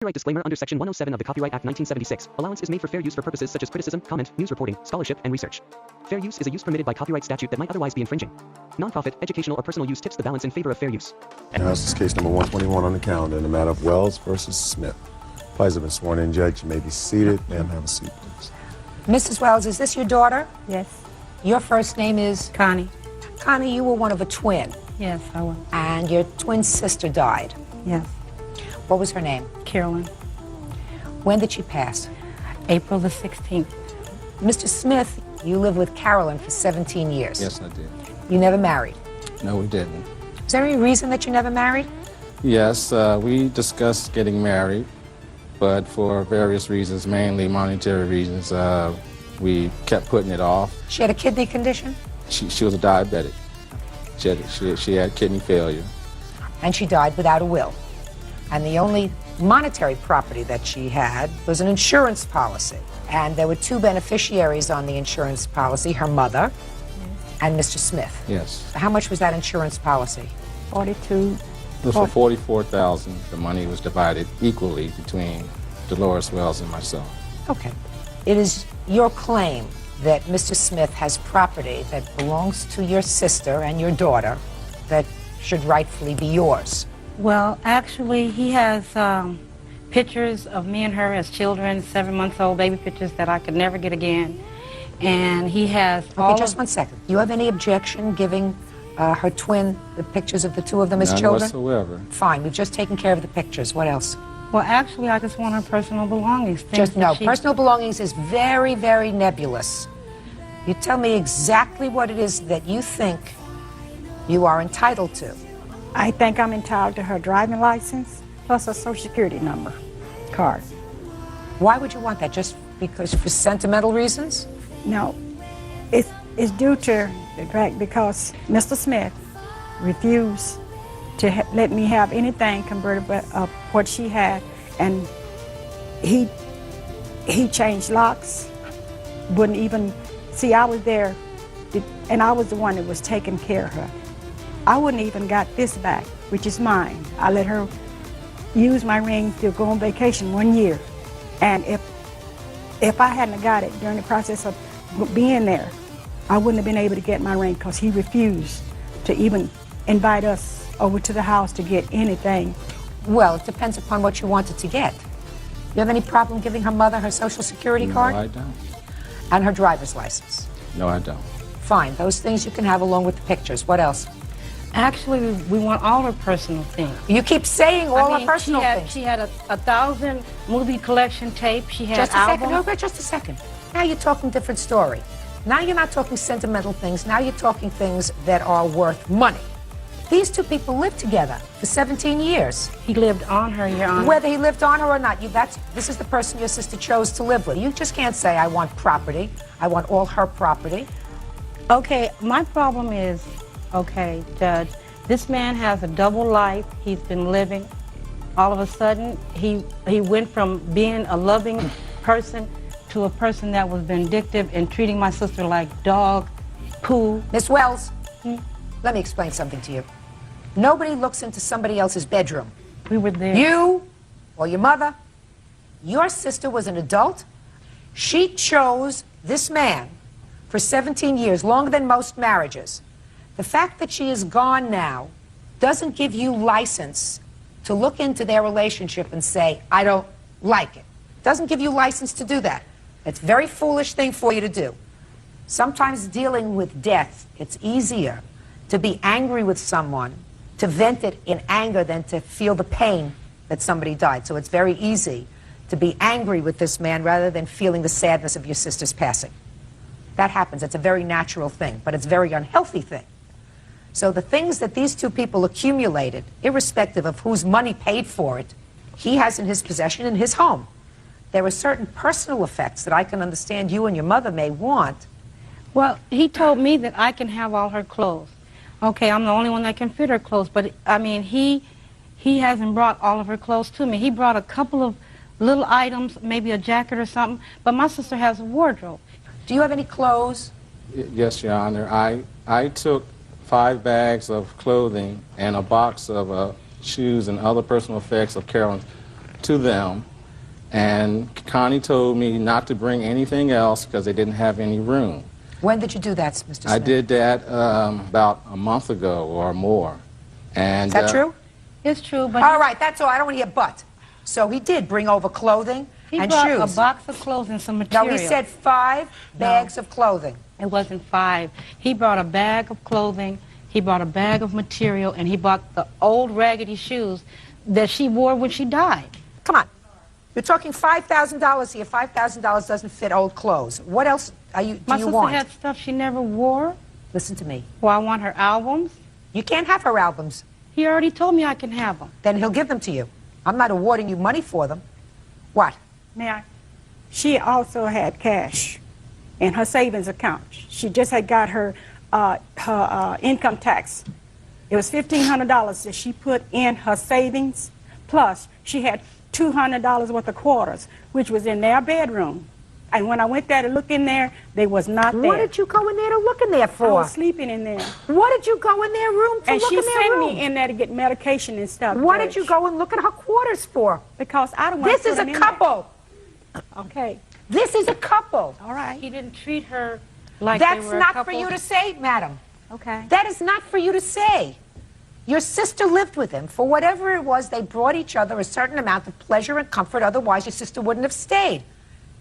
Copyright disclaimer under Section 107 of the Copyright Act 1976. Allowance is made for fair use for purposes such as criticism, comment, news reporting, scholarship, and research. Fair use is a use permitted by copyright statute that might otherwise be infringing. Nonprofit, educational, or personal use tips the balance in favor of fair use. Now, this is case number 121 on the calendar in the matter of Wells versus Smith. Parties have been sworn in. Judge, you may be seated. Ma'am, have a seat, please. Mrs. Wells, is this your daughter? Yes. Your first name is? Connie. Connie, you were one of a twin. Yes, I was. And your twin sister died. Yes. What was her name? Carolyn. When did she pass? April the 16th. Mr. Smith, you lived with Carolyn for 17 years. Yes, I did. You never married. No, we didn't. Is there any reason that you never married? Yes, we discussed getting married, but for various reasons, mainly monetary reasons, we kept putting it off. She had a kidney condition? She was a diabetic. She had kidney failure. And she died without a will. And the only monetary property that she had was an insurance policy. And there were two beneficiaries on the insurance policy, her mother and Mr. Smith. Yes. How much was that insurance policy? 42. It was for $44,000. The money was divided equally between Dolores Wells and myself. Okay. It is your claim that Mr. Smith has property that belongs to your sister and your daughter that should rightfully be yours. Well, actually, he has pictures of me and her as children, 7 months old, baby pictures that I could never get again. And he has Okay, just 1 second. You have any objection giving her twin the pictures of the two of them as children? None whatsoever. Fine, we've just taken care of the pictures. What else? Well, actually, I just want her personal belongings. Just no. Personal belongings is very, very nebulous. You tell me exactly what it is that you think you are entitled to. I think I'm entitled to her driving license plus a social security number card. Why would you want that? Just because for sentimental reasons? No, it's due to the fact because Mr. Smith refused to let me have anything convertible of what she had, and he changed locks, wouldn't even see. I was there, and I was the one that was taking care of her. I wouldn't even got this back, which is mine. I let her use my ring to go on vacation 1 year. And if I hadn't got it during the process of being there, I wouldn't have been able to get my ring because he refused to even invite us over to the house to get anything. Well, it depends upon what you wanted to get. You have any problem giving her mother her social security card? No, I don't. And her driver's license? No, I don't. Fine, those things you can have along with the pictures. What else? Actually, we want all her personal things. You keep saying all her personal things. She had a 1,000 movie collection tapes. She had Just a albums. second. No, but just a second. Now you're talking different story. Now you're not talking sentimental things. Now you're talking things that are worth money. These two people lived together for 17 years. He lived on her, Your Honor. Whether he lived on her or not, this is the person your sister chose to live with. You just can't say, I want property. I want all her property. Okay, my problem is, okay, Judge, this man has a double life. He's been living. All of a sudden, he went from being a loving person to a person that was vindictive and treating my sister like dog poo. Miss Wells, let me explain something to you. Nobody looks into somebody else's bedroom. We were there. You or your mother. Your sister was an adult. She chose this man for 17 years, longer than most marriages. The fact that she is gone now doesn't give you license to look into their relationship and say, I don't like it. Doesn't give you license to do that. It's a very foolish thing for you to do. Sometimes dealing with death, it's easier to be angry with someone, to vent it in anger than to feel the pain that somebody died. So it's very easy to be angry with this man rather than feeling the sadness of your sister's passing. That happens. It's a very natural thing, but it's a very unhealthy thing. So the things that these two people accumulated, irrespective of whose money paid for it, he has in his possession in his home. There are certain personal effects that I can understand you and your mother may want. Well, he told me that I can have all her clothes. Okay, I'm the only one that can fit her clothes, but I mean, he hasn't brought all of her clothes to me. He brought a couple of little items, maybe a jacket or something, but my sister has a wardrobe. Do you have any clothes? Yes, Your Honor. I took 5 bags of clothing and a box of shoes and other personal effects of Carolyn's to them, and Connie told me not to bring anything else because they didn't have any room. When did you do that, Mr. Smith? I did that about a month ago or more. And, Is that true? It's true, but All right, that's all. I don't want to hear but. So he did bring over clothing he and brought shoes. a box of clothes and some No, material. he said 5 bags of clothing. It wasn't 5. He brought a bag of clothing, he brought a bag of material, and he bought the old raggedy shoes that she wore when she died. Come on. You're talking $5,000 here. $5,000 doesn't fit old clothes. What else do you My sister want? had stuff she never wore. Listen to me. Well, I want her albums. You can't have her albums. He already told me I can have them. Then he'll give them to you. I'm not awarding you money for them. What? May I? She also had cash in her savings account. She just had got her income tax. It was $1,500 that she put in her savings, plus she had $200 worth of quarters, which was in their bedroom. And when I went there to look in there, they was not there. What did you go in there to look in there I for? was sleeping in there. What did you go in their room to And look she in their sent room? me in there to get medication and stuff. What Judge, did you go and look at her quarters for? Because I don't want This to is put a them in couple. there. Okay. This is a couple. All right. He didn't treat her like That's they were a not couple. for you to say, madam. Okay. That is not for you to say. Your sister lived with him. For whatever it was, they brought each other a certain amount of pleasure and comfort. Otherwise, your sister wouldn't have stayed.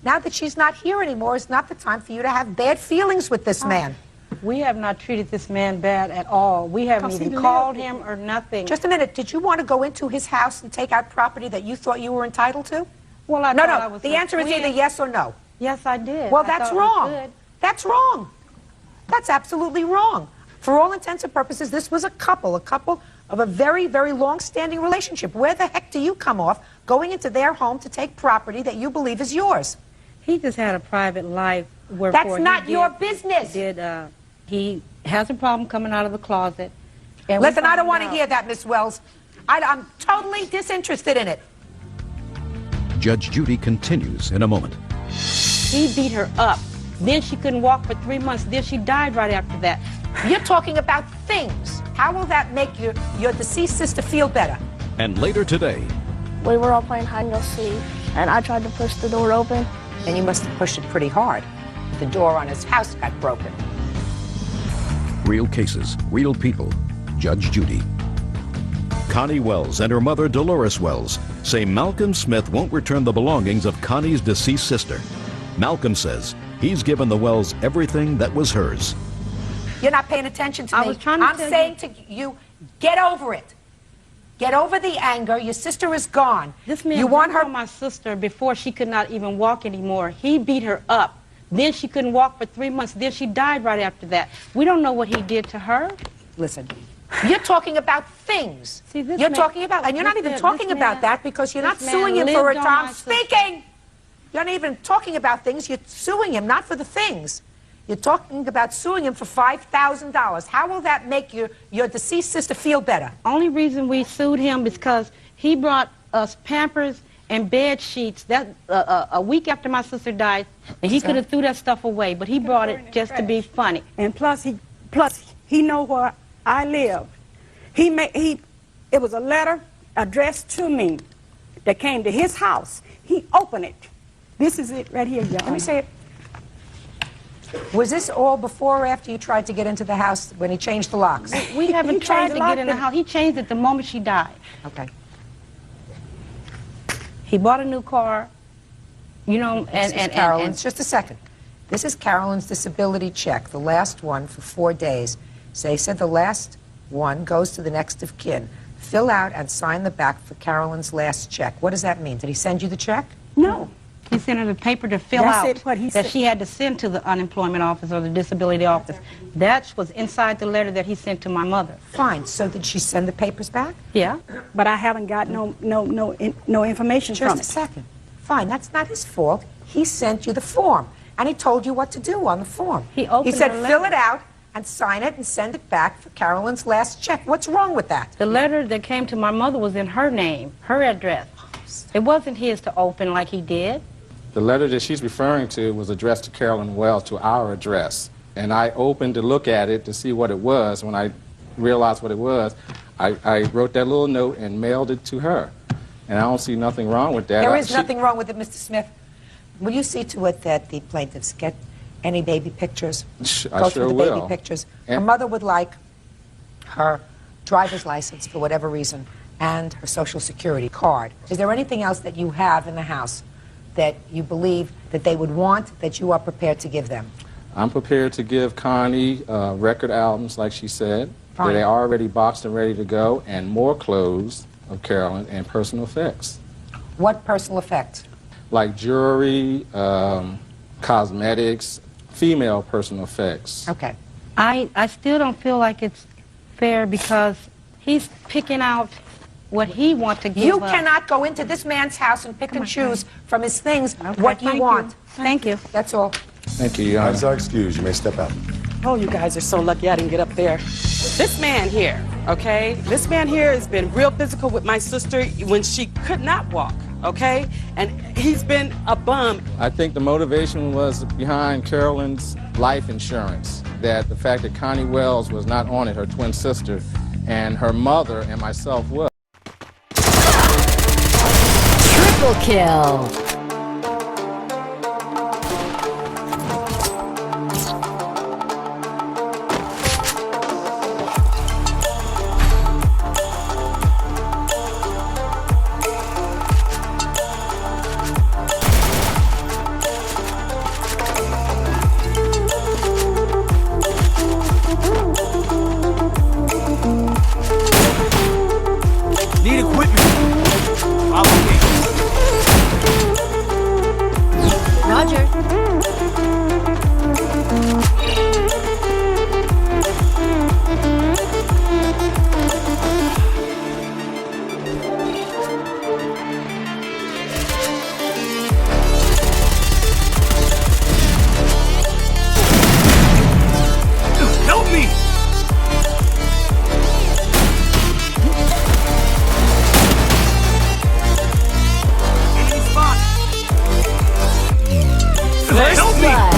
Now that she's not here anymore, is not the time for you to have bad feelings with this man. We have not treated this man bad at all. We haven't Because even he called lived- him or nothing. Just a minute. Did you want to go into his house and take out property that you thought you were entitled to? well, I No, thought I no. was The her answer is either twin. yes or no. Yes, I did. Well, I that's thought it was wrong. good. That's wrong. That's absolutely wrong. For all intents and purposes, this was a couple of a very, very long-standing relationship. Where the heck do you come off going into their home to take property that you believe is yours? He just had a private life. That's not your business. He has a problem coming out of the closet. And Listen, I don't found want to out- hear that, Miss Wells. I'm totally disinterested in it. Judge Judy continues in a moment. He beat her up. Then she couldn't walk for 3 months. Then she died right after that. You're talking about things. How will that make your deceased sister feel better? And later today, We were all playing hide and go seek, and I tried to push the door open. And you must have pushed it pretty hard. The door on his house got broken. real cases, real people. Judge Judy. Connie Wells and her mother, Dolores Wells, say Malcolm Smith won't return the belongings of Connie's deceased sister. Malcolm says he's given the Wells everything that was hers. You're not paying attention to I me. was trying to I'm tell saying to you, get over it. Get over the anger. Your sister is gone. This man you want her on my sister before she could not even walk anymore. He beat her up. Then she couldn't walk for 3 months. Then she died right after that. We don't know what he did to her. Listen. You're talking about things. See, this you're man- talking about, and you're not this even man- talking this about man- that because you're not this man suing him for lived it. on I'm my sister. speaking. You're not even talking about things. You're suing him, not for the things. You're talking about suing him for $5,000. How will that make your deceased sister feel better? Only reason we sued him is because he brought us Pampers and bed sheets that a week after my sister died, and he could have threw that stuff away, but he brought it just to be funny. And plus he know where I live. It was a letter addressed to me that came to his house. He opened it. This is it right here, y'all. Let me say it. Was this all before or after you tried to get into the house when he changed the locks? We haven't He tried changed to a lot get in the of- house. He changed it the moment she died. Okay. He bought a new car, you know, This is Carolyn's. Just a second. This is Carolyn's disability check, the last one for 4 days. So they said the last one goes to the next of kin. Fill out and sign the back for Carolyn's last check. What does that mean? Did he send you the check? No. He sent her the paper to fill That's out it, what he that said. she had to send to the unemployment office or the disability office. That was inside the letter that he sent to my mother. Fine. So did she send the papers back? Yeah. But I haven't got no information from Just a it. second. Fine. That's not his fault. He sent you the form, and he told you what to do on the form. He opened said, the fill letter. it out and sign it and send it back for Carolyn's last check. What's wrong with that? The letter that came to my mother was in her name, her address. It wasn't his to open like he did. The letter that she's referring to was addressed to Carolyn Wells, to our address. And I opened to look at it to see what it was. When I realized what it was, I wrote that little note and mailed it to her. and I don't see nothing wrong with that. There is nothing wrong with it, Mr. Smith. Will you see to it that the plaintiffs get any baby pictures? I Go sure through the will. baby pictures. Her And- mother would like her driver's license for whatever reason and her Social Security card. Is there anything else that you have in the house that you believe that they would want that you are prepared to give them? I'm prepared to give Connie record albums, like she said. Fine. They're already boxed and ready to go, and more clothes of Carolyn and personal effects, What personal effects? like jewelry, cosmetics, female personal effects. Okay. I still don't feel like it's fair because he's picking out what he wants to give You up. cannot go into this man's house and pick and choose from his things Okay, what you thank want. Thank you. That's all. Thank you, Your Honor. That's our excuse. You may step out. Oh, you guys are so lucky I didn't get up there. This man here, okay? This man here has been real physical with my sister when she could not walk, okay? And he's been a bum. I think the motivation was behind Carolyn's life insurance, that the fact that Connie Wells was not on it, her twin sister, and her mother and myself was. Triple kill. Need equipment. Follow me. Roger. Help me! Enemy spot! First Help me! blood.